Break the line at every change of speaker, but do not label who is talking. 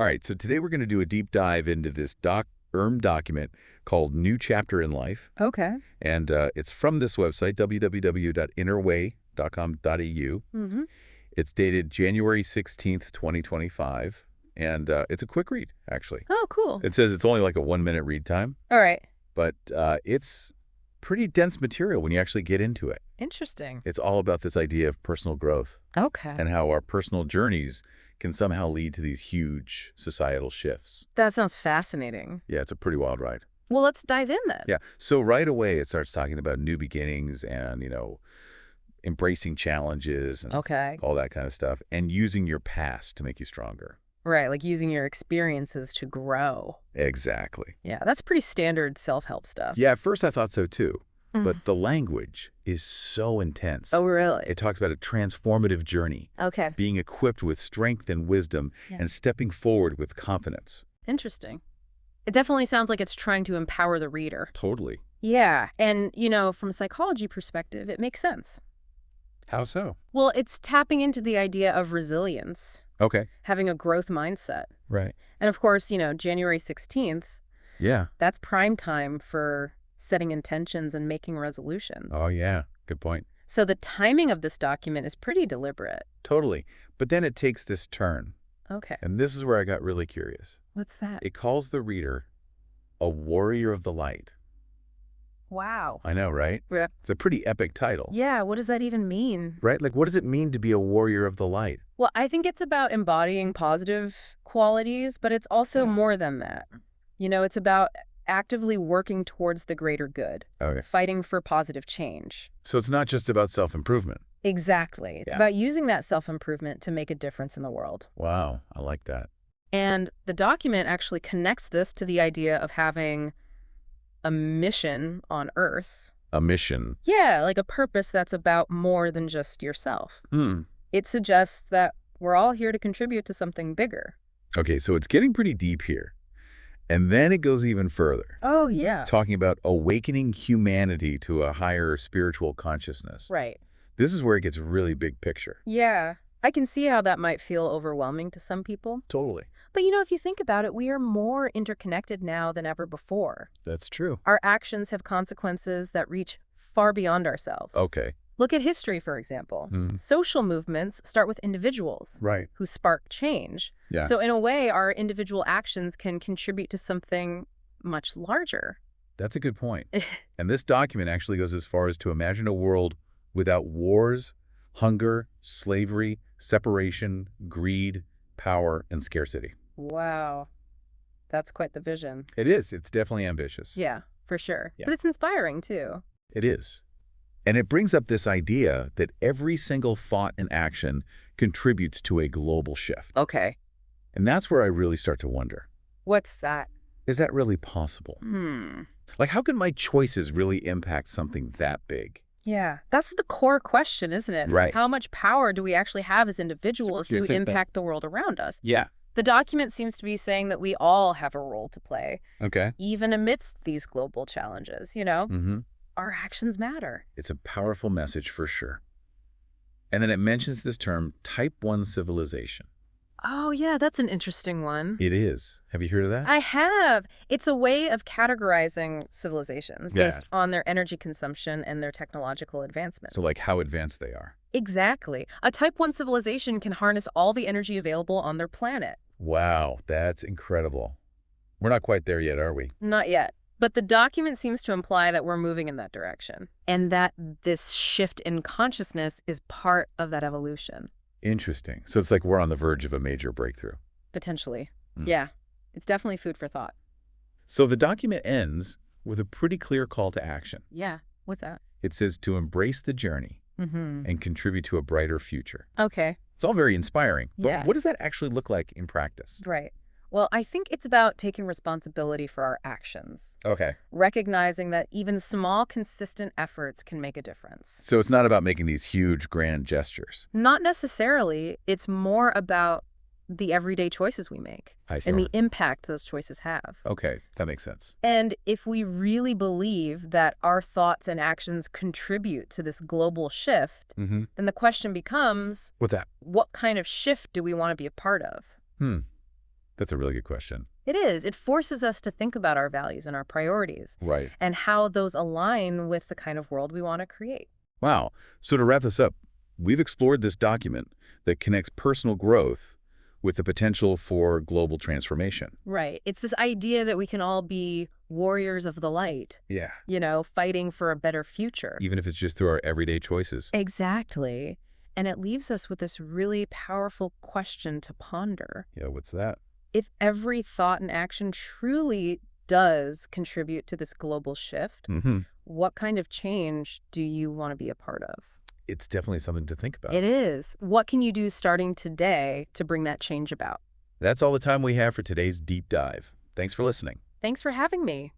All right, so today we're going to do a deep dive into this document called New Chapter in Life.
Okay.
And it's from this website, www.innerway.com.au.
Mm-hmm.
It's dated January 16th, 2025. And it's a quick read, actually.
Oh, cool.
It says it's only like a 1-minute read time.
All right.
But it's pretty dense material when you actually get into it.
Interesting.
It's all about this idea of personal growth
Okay.
and how our personal journeys can somehow lead to these huge societal shifts.
That sounds fascinating.
Yeah, it's a pretty wild ride.
Well, let's dive in then.
Yeah. So right away, it starts talking about new beginnings and, embracing challenges and
Okay.
all that kind of stuff, and using your past to make you stronger.
Right, like using your experiences to grow.
Exactly.
Yeah, that's pretty standard self-help stuff.
Yeah, at first I thought so too.
Mhm.
But the language is so intense.
Oh, really?
It talks about a transformative journey,
Okay.
being equipped with strength and wisdom,
Yeah.
and stepping forward with confidence.
Interesting. It definitely sounds like it's trying to empower the reader.
Totally.
Yeah, and, from a psychology perspective, it makes sense.
How so?
Well, it's tapping into the idea of resilience,
Okay.
having a growth mindset.
Right.
And of course, January 16th,
Yeah.
that's prime time for setting intentions and making resolutions.
Oh, yeah. Good point.
So the timing of this document is pretty deliberate.
Totally. But then it takes this turn.
Okay.
And this is where I got really curious.
What's that?
It calls the reader a warrior of the light.
Wow.
I know, right?
Yeah.
It's a pretty epic title.
Yeah, what does that even mean?
Right? Like, what does it mean to be a warrior of the light?
Well, I think it's about embodying positive qualities, but it's also more than that. It's about actively working towards the greater good,
Okay.
fighting for positive change.
So it's not just about self-improvement.
Exactly. It's
Yeah.
about using that self-improvement to make a difference in the world.
Wow. I like that.
And the document actually connects this to the idea of having a mission on Earth.
A mission.
Yeah, like a purpose that's about more than just yourself.
Hmm.
It suggests that we're all here to contribute to something bigger.
Okay, so it's getting pretty deep here. And then it goes even further,
Oh, yeah.
talking about awakening humanity to a higher spiritual consciousness.
Right.
This is where it gets really big picture.
Yeah. I can see how that might feel overwhelming to some people.
Totally.
But if you think about it, we are more interconnected now than ever before.
That's true.
Our actions have consequences that reach far beyond ourselves.
Okay.
Look at history, for example.
Mhm.
Social movements start with individuals
Right.
who spark change.
Yeah.
So in a way, our individual actions can contribute to something much larger.
That's a good point. And this document actually goes as far as to imagine a world without wars, hunger, slavery, separation, greed, power, and scarcity.
Wow. That's quite the vision.
It is. It's definitely ambitious.
Yeah, for sure.
Yeah.
But it's inspiring, too.
It is. And it brings up this idea that every single thought and action contributes to a global shift.
Okay.
And that's where I really start to wonder,
What's that?
is that really possible? Like, how can my choices really impact something that big?
Yeah, that's the core question, isn't it?
Right.
How much power do we actually have as individuals
Yes,
to
it-
impact the world around us?
Yeah.
The document seems to be saying that we all have a role to play,
Okay.
even amidst these global challenges,
Mm-hmm.
Our actions matter.
It's a powerful message for sure. And then it mentions this term, type 1 civilization.
Oh, yeah, that's an interesting one.
It is. Have you heard of that?
I have. It's a way of categorizing civilizations
Yeah.
based on their energy consumption and their technological advancement.
So like how advanced they are.
Exactly. A Type 1 civilization can harness all the energy available on their planet.
Wow, that's incredible. We're not quite there yet, are we?
Not yet. But the document seems to imply that we're moving in that direction, and that this shift in consciousness is part of that evolution.
Interesting. So it's like we're on the verge of a major breakthrough.
Potentially.
Mm.
Yeah. It's definitely food for thought.
So the document ends with a pretty clear call to action.
Yeah. What's that?
It says to embrace the journey
Mm-hmm.
and contribute to a brighter future.
Okay.
It's all very inspiring. But
Yeah.
what does that actually look like in practice?
Right. Well, I think it's about taking responsibility for our actions,
Okay.
recognizing that even small, consistent efforts can make a difference.
So it's not about making these huge, grand gestures.
Not necessarily. It's more about the everyday choices we make
I see.
and the impact those choices have.
Okay, that makes sense.
And if we really believe that our thoughts and actions contribute to this global shift,
Mm-hmm.
then the question becomes,
With that?
what kind of shift do we want to be a part of?
That's a really good question.
It is. It forces us to think about our values and our priorities
Right.
and how those align with the kind of world we want to create.
Wow. So to wrap this up, we've explored this document that connects personal growth with the potential for global transformation.
Right. It's this idea that we can all be warriors of the light,
Yeah.
fighting for a better future.
Even if it's just through our everyday choices.
Exactly. And it leaves us with this really powerful question to ponder.
Yeah, what's that?
If every thought and action truly does contribute to this global shift,
Mm-hmm.
what kind of change do you want to be a part of?
It's definitely something to think about.
It is. What can you do starting today to bring that change about?
That's all the time we have for today's deep dive. Thanks for listening.
Thanks for having me.